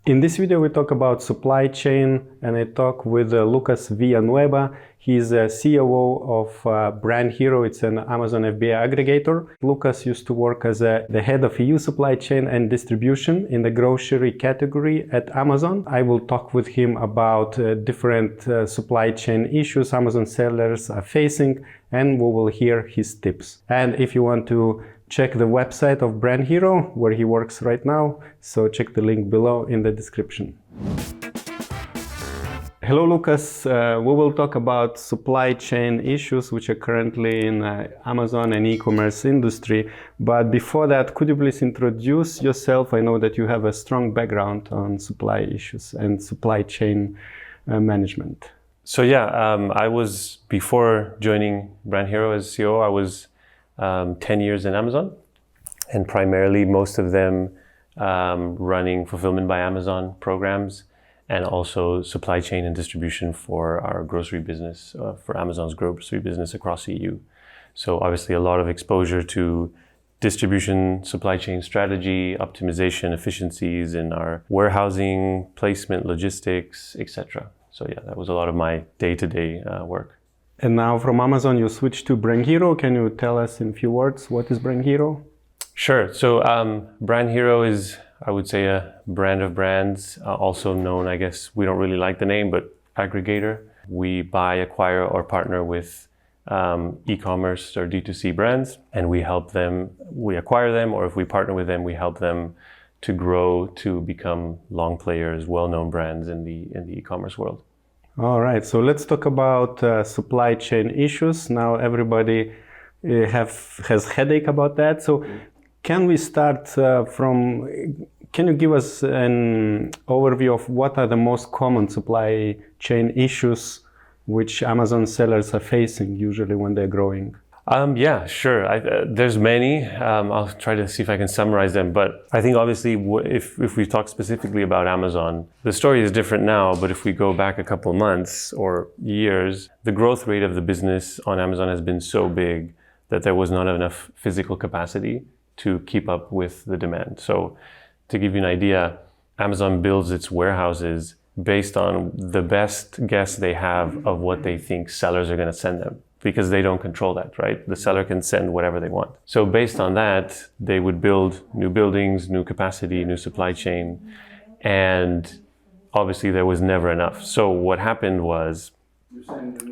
In this video we talk about supply chain, and I talk with Lucas Villanueva. He's a COO of BrandHero. It's an Amazon FBA aggregator. Lucas used to work as the head of EU supply chain and distribution in the grocery category at Amazon. I will talk with him about different supply chain issues Amazon sellers are facing, and we will hear his tips. And if you want to check the website of BrandHero, where he works right now, so check the link below in the description. Hello, Lucas. We will talk about supply chain issues which are currently in Amazon and e-commerce industry. But before that, could you please introduce yourself? I know that you have a strong background on supply issues and supply chain management. So I was, before joining BrandHero as CEO, I was 10 years in Amazon, and primarily most of them running fulfillment by Amazon programs, and also supply chain and distribution for our grocery business, for Amazon's grocery business across the EU. So obviously a lot of exposure to distribution, supply chain strategy, optimization, efficiencies in our warehousing, placement, logistics, etc. So that was a lot of my day-to-day work. And now from Amazon you switched to BrandHero. Can you tell us in a few words what is BrandHero? Sure. So BrandHero is, I would say, a brand of brands, also known, I guess, we don't really like the name, but aggregator. We buy, acquire, or partner with e-commerce or D2C brands, and we help them, we acquire them, or if we partner with them, we help them to grow to become long players, well-known brands in the e-commerce world. All right, so let's talk about supply chain issues. Now everybody has headache about that. So can we start can you give us an overview of what are the most common supply chain issues which Amazon sellers are facing usually when they're growing? Yeah, sure. There's many. I'll try to see if I can summarize them. But I think obviously if we talk specifically about Amazon, the story is different now. But if we go back a couple months or years, the growth rate of the business on Amazon has been so big that there was not enough physical capacity to keep up with the demand. So to give you an idea, Amazon builds its warehouses based on the best guess they have of what they think sellers are going to send them, because they don't control that, right? The seller can send whatever they want. So based on that, they would build new buildings, new capacity, new supply chain, and obviously there was never enough. So what happened was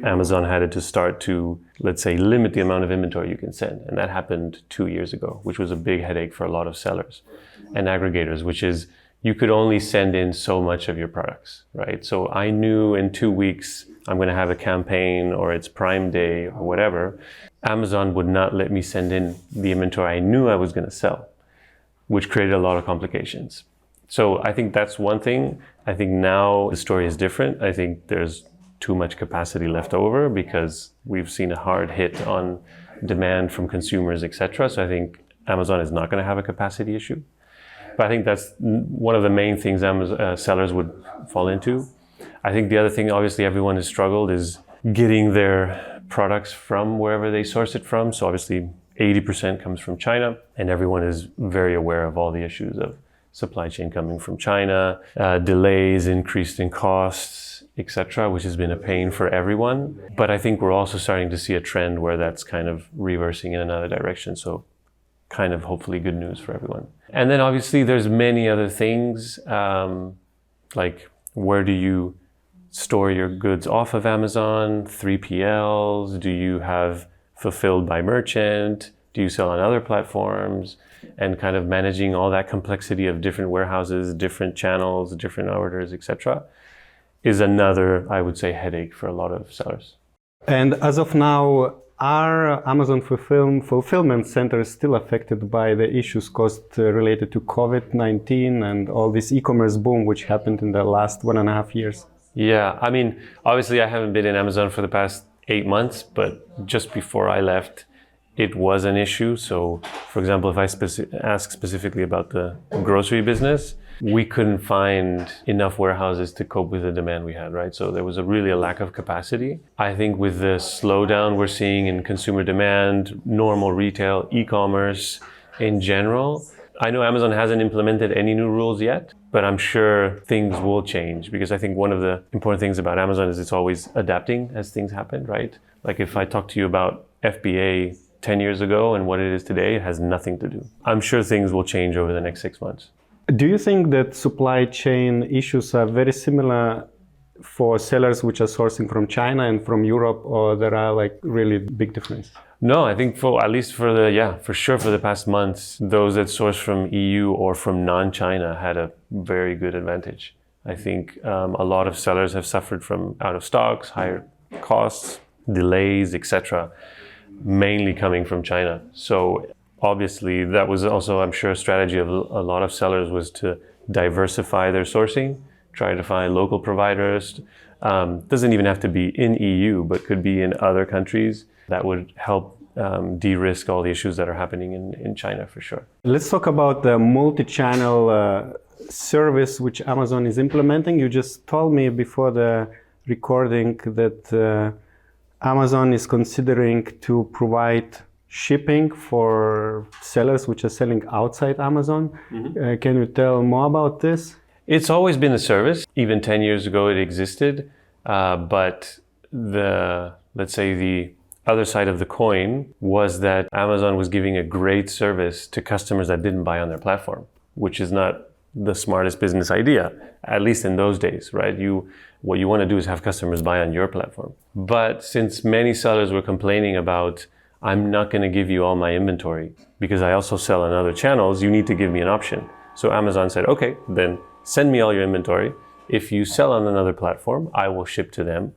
Amazon had to start to, let's say, limit the amount of inventory you can send. And that happened 2 years ago, which was a big headache for a lot of sellers and aggregators, which is you could only send in so much of your products, right? So I knew in 2 weeks I'm going to have a campaign, or it's Prime Day or whatever. Amazon would not let me send in the inventory I knew I was going to sell, which created a lot of complications. So I think that's one thing. I think now the story is different. I think there's too much capacity left over because we've seen a hard hit on demand from consumers, etc. So I think Amazon is not going to have a capacity issue. But I think that's one of the main things sellers would fall into. I think the other thing, obviously, everyone has struggled is getting their products from wherever they source it from. So obviously 80% comes from China, and everyone is very aware of all the issues of supply chain coming from China, delays, increased in costs, etc., which has been a pain for everyone. But I think we're also starting to see a trend where that's kind of reversing in another direction. So kind of hopefully good news for everyone. And then obviously there's many other things, like where do you store your goods off of Amazon, 3PLs, do you have fulfilled by merchant, do you sell on other platforms, and kind of managing all that complexity of different warehouses, different channels, different orders, etc., is another, I would say, headache for a lot of sellers. And as of now, are Amazon fulfillment centers still affected by the issues caused related to COVID-19 and all this e-commerce boom which happened in the last 1.5 years? Yeah, I mean, obviously I haven't been in Amazon for the past 8 months, but just before I left, it was an issue. So, for example, if I ask specifically about the grocery business, we couldn't find enough warehouses to cope with the demand we had, right? So there was really a lack of capacity. I think with the slowdown we're seeing in consumer demand, normal retail, e-commerce in general, I know Amazon hasn't implemented any new rules yet, but I'm sure things will change, because I think one of the important things about Amazon is it's always adapting as things happen, right? Like if I talk to you about FBA 10 years ago and what it is today, it has nothing to do. I'm sure things will change over the next 6 months. Do you think that supply chain issues are very similar for sellers which are sourcing from China and from Europe, or there are like really big difference? No, I think for sure for the past months, those that source from EU or from non-China had a very good advantage. I think a lot of sellers have suffered from out of stocks, higher costs, delays, etc., mainly coming from China. So obviously that was also, I'm sure, a strategy of a lot of sellers was to diversify their sourcing, try to find local providers. Doesn't even have to be in EU, but could be in other countries. That would help de-risk all the issues that are happening in China for sure. Let's talk about the multi-channel service which Amazon is implementing. You just told me before the recording that Amazon is considering to provide shipping for sellers which are selling outside Amazon. Mm-hmm. Can you tell more about this? It's always been a service. Even 10 years ago it existed, but let's say the other side of the coin was that Amazon was giving a great service to customers that didn't buy on their platform, which is not the smartest business idea, at least in those days, right? What you want to do is have customers buy on your platform. But since many sellers were complaining about, I'm not going to give you all my inventory because I also sell on other channels, you need to give me an option. So Amazon said, okay, then send me all your inventory. If you sell on another platform, I will ship to them.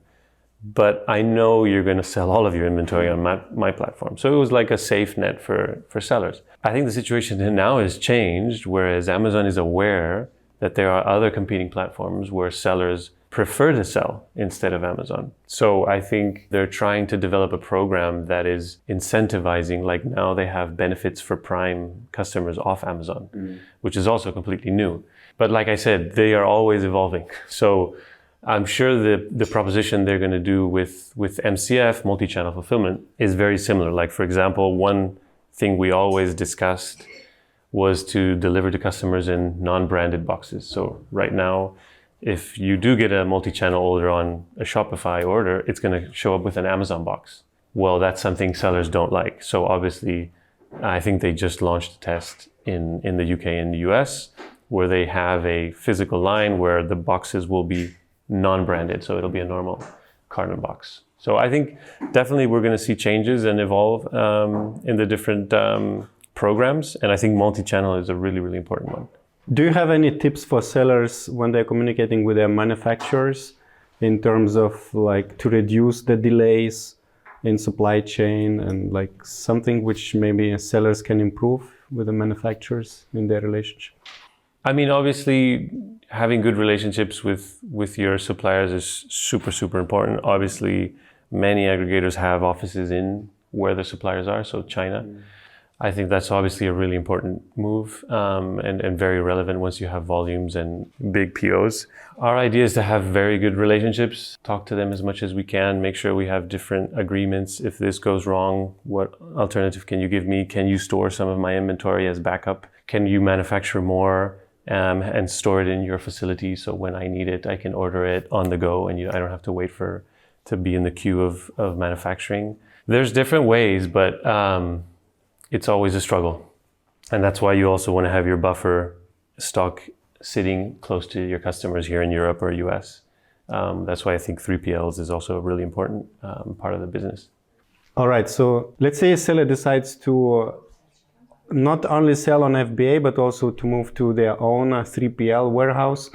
But I know you're going to sell all of your inventory on my platform. So it was like a safe net for sellers. I think the situation now has changed, whereas Amazon is aware that there are other competing platforms where sellers prefer to sell instead of Amazon. So I think they're trying to develop a program that is incentivizing, like now they have benefits for Prime customers off Amazon, which is also completely new. But like I said, they are always evolving. So I'm sure the proposition they're going to do with MCF, multi-channel fulfillment, is very similar. Like, for example, one thing we always discussed was to deliver to customers in non-branded boxes. So right now, if you do get a multi-channel order on a Shopify order, it's going to show up with an Amazon box. Well, that's something sellers don't like. So obviously, I think they just launched a test in the UK and the US, where they have a physical line where the boxes will be non-branded, so it'll be a normal carton box. So I think definitely we're going to see changes and evolve in the different programs, and I think multi-channel is a really, really important one. Do you have any tips for sellers when they're communicating with their manufacturers in terms of like to reduce the delays in supply chain and like something which maybe sellers can improve with the manufacturers in their relationship? I mean, obviously, having good relationships with your suppliers is super, super important. Obviously, many aggregators have offices in where the suppliers are, so China. I think that's obviously a really important move and very relevant once you have volumes and big POs. Our idea is to have very good relationships, talk to them as much as we can, make sure we have different agreements. If this goes wrong, what alternative can you give me? Can you store some of my inventory as backup? Can you manufacture more? And store it in your facility, so when I need it, I can order it on the go, and I don't have to wait to be in the queue of manufacturing. There's different ways, but it's always a struggle, and that's why you also want to have your buffer stock sitting close to your customers here in Europe or US. That's why I think 3PLs is also a really important part of the business. All right, so let's say a seller decides to not only sell on FBA, but also to move to their own 3PL warehouse.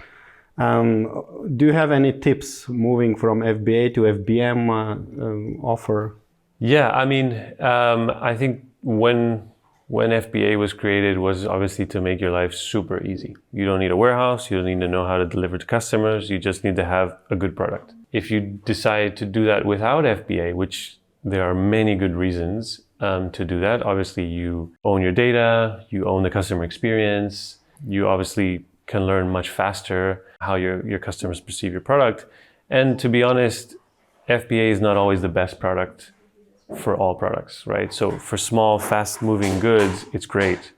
Do you have any tips moving from FBA to FBM offer? Yeah, I mean, I think when FBA was created was obviously to make your life super easy. You don't need a warehouse, you don't need to know how to deliver to customers, you just need to have a good product. If you decide to do that without FBA, which there are many good reasons to do that. Obviously, you own your data, you own the customer experience, you obviously can learn much faster how your customers perceive your product. And to be honest, FBA is not always the best product for all products, right? So for small, fast-moving goods, it's great.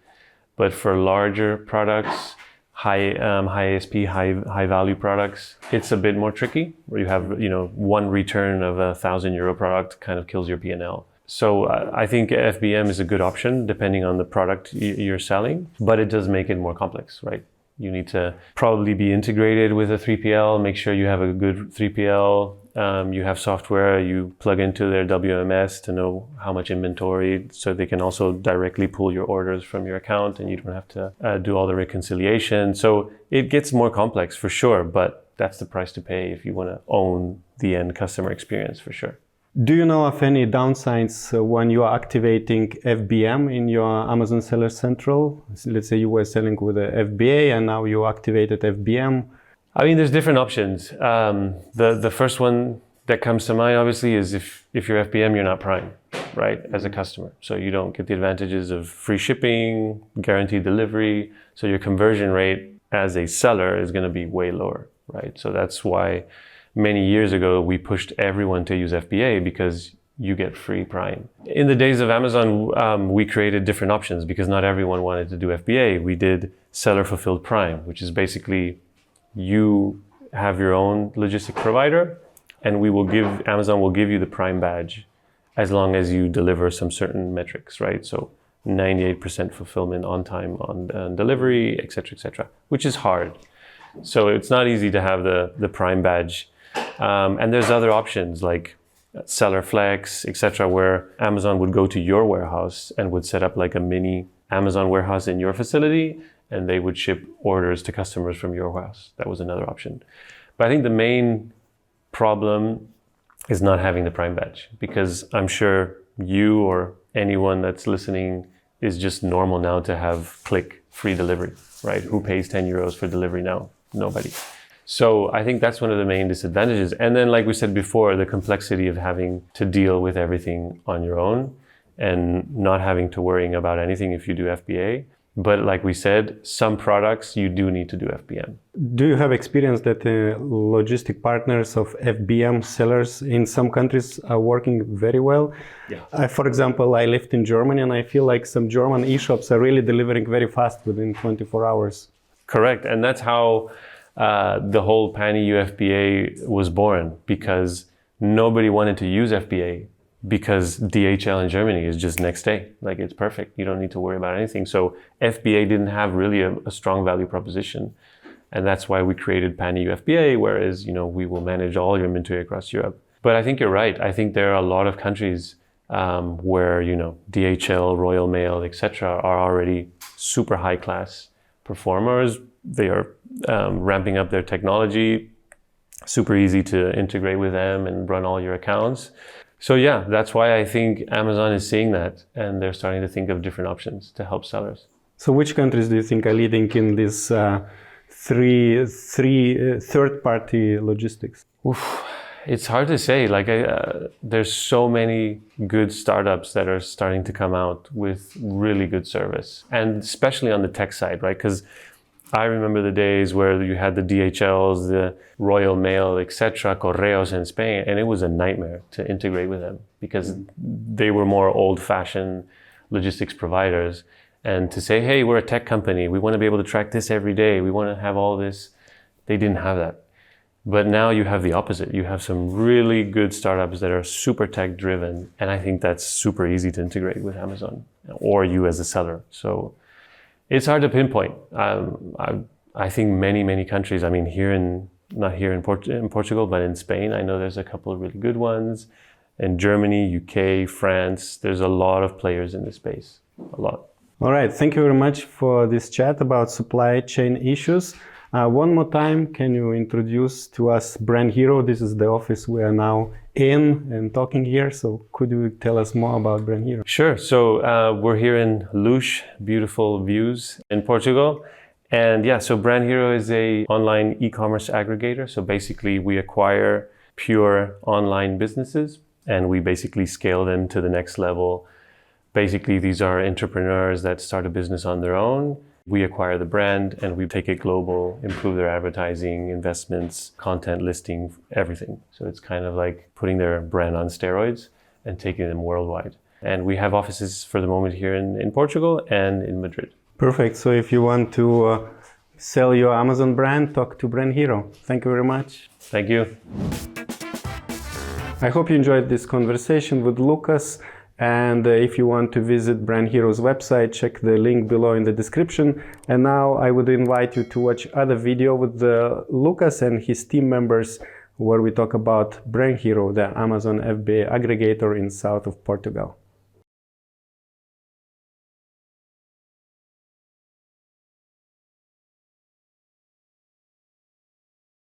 But for larger products, high ASP, high value products, it's a bit more tricky, where you have, one return of €1,000 product kind of kills your P&L. So I think FBM is a good option depending on the product you're selling, but it does make it more complex, right? You need to probably be integrated with a 3PL, make sure you have a good 3PL. You have software, you plug into their WMS to know how much inventory, so they can also directly pull your orders from your account and you don't have to do all the reconciliation. So it gets more complex for sure, but that's the price to pay if you want to own the end customer experience for sure. Do you know of any downsides when you are activating FBM in your Amazon Seller Central? Let's say you were selling with a FBA and now you activated FBM. I mean, there's different options. The first one that comes to mind, obviously, is if you're FBM, you're not Prime, right, as a customer. So you don't get the advantages of free shipping, guaranteed delivery. So your conversion rate as a seller is going to be way lower, right? So that's why many years ago, we pushed everyone to use FBA because you get free Prime. In the days of Amazon, we created different options because not everyone wanted to do FBA. We did seller fulfilled Prime, which is basically you have your own logistic provider and Amazon will give you the Prime badge as long as you deliver some certain metrics, right? So 98% fulfillment on time on delivery, et cetera, which is hard. So it's not easy to have the Prime badge. And there's other options like Seller Flex, et cetera, where Amazon would go to your warehouse and would set up like a mini Amazon warehouse in your facility, and they would ship orders to customers from your warehouse. That was another option. But I think the main problem is not having the Prime badge, because I'm sure you or anyone that's listening is just normal now to have Klik free delivery, right? Who pays €10 for delivery now? Nobody. So I think that's one of the main disadvantages. And then, like we said before, the complexity of having to deal with everything on your own and not having to worrying about anything if you do FBA. But like we said, some products you do need to do FBM. Do you have experience that logistic partners of FBM sellers in some countries are working very well? Yeah. For example, I lived in Germany and I feel like some German e-shops are really delivering very fast within 24 hours. Correct. And that's how the whole Pan-EU FBA was born, because nobody wanted to use FBA because DHL in Germany is just next day. Like, it's perfect. You don't need to worry about anything. So FBA didn't have really a strong value proposition. And that's why we created Pan-EU FBA, whereas, we will manage all your inventory across Europe. But I think you're right. I think there are a lot of countries where, DHL, Royal Mail, etc., are already super high class performers. They are ramping up their technology, super easy to integrate with them and run all your accounts. So yeah, that's why I think Amazon is seeing that, and they're starting to think of different options to help sellers. So which countries do you think are leading in this third-party logistics? Oof, it's hard to say. There's so many good startups that are starting to come out with really good service, and especially on the tech side, right? Because I remember the days where you had the DHLs, the Royal Mail, etc., Correos in Spain, and it was a nightmare to integrate with them because they were more old-fashioned logistics providers. And to say, hey, we're a tech company, we want to be able to track this every day, we want to have all this, they didn't have that. But now you have the opposite. You have some really good startups that are super tech-driven, and I think that's super easy to integrate with Amazon or you as a seller. So it's hard to pinpoint. I think many countries, not here in Portugal, but in Spain, I know there's a couple of really good ones. In Germany, UK, France, there's a lot of players in this space, a lot. All right, thank you very much for this chat about supply chain issues. One more time, can you introduce to us BrandHero? This is the office we are now in and talking here. So could you tell us more about BrandHero? Sure. So we're here in Luz, beautiful views in Portugal. And yeah, so BrandHero is a online e-commerce aggregator. So basically we acquire pure online businesses and we basically scale them to the next level. Basically, these are entrepreneurs that start a business on their own. We acquire the brand and we take it global, improve their advertising, investments, content, listing, everything. So it's kind of like putting their brand on steroids and taking them worldwide. And we have offices for the moment here in Portugal and in Madrid. Perfect. So if you want to sell your Amazon brand, talk to BrandHero. Thank you very much. Thank you. I hope you enjoyed this conversation with Lucas. And if you want to visit BrandHero's website, check the link below in the description. And now I would invite you to watch other video with Lucas and his team members, where we talk about BrandHero, the Amazon FBA aggregator in south of Portugal.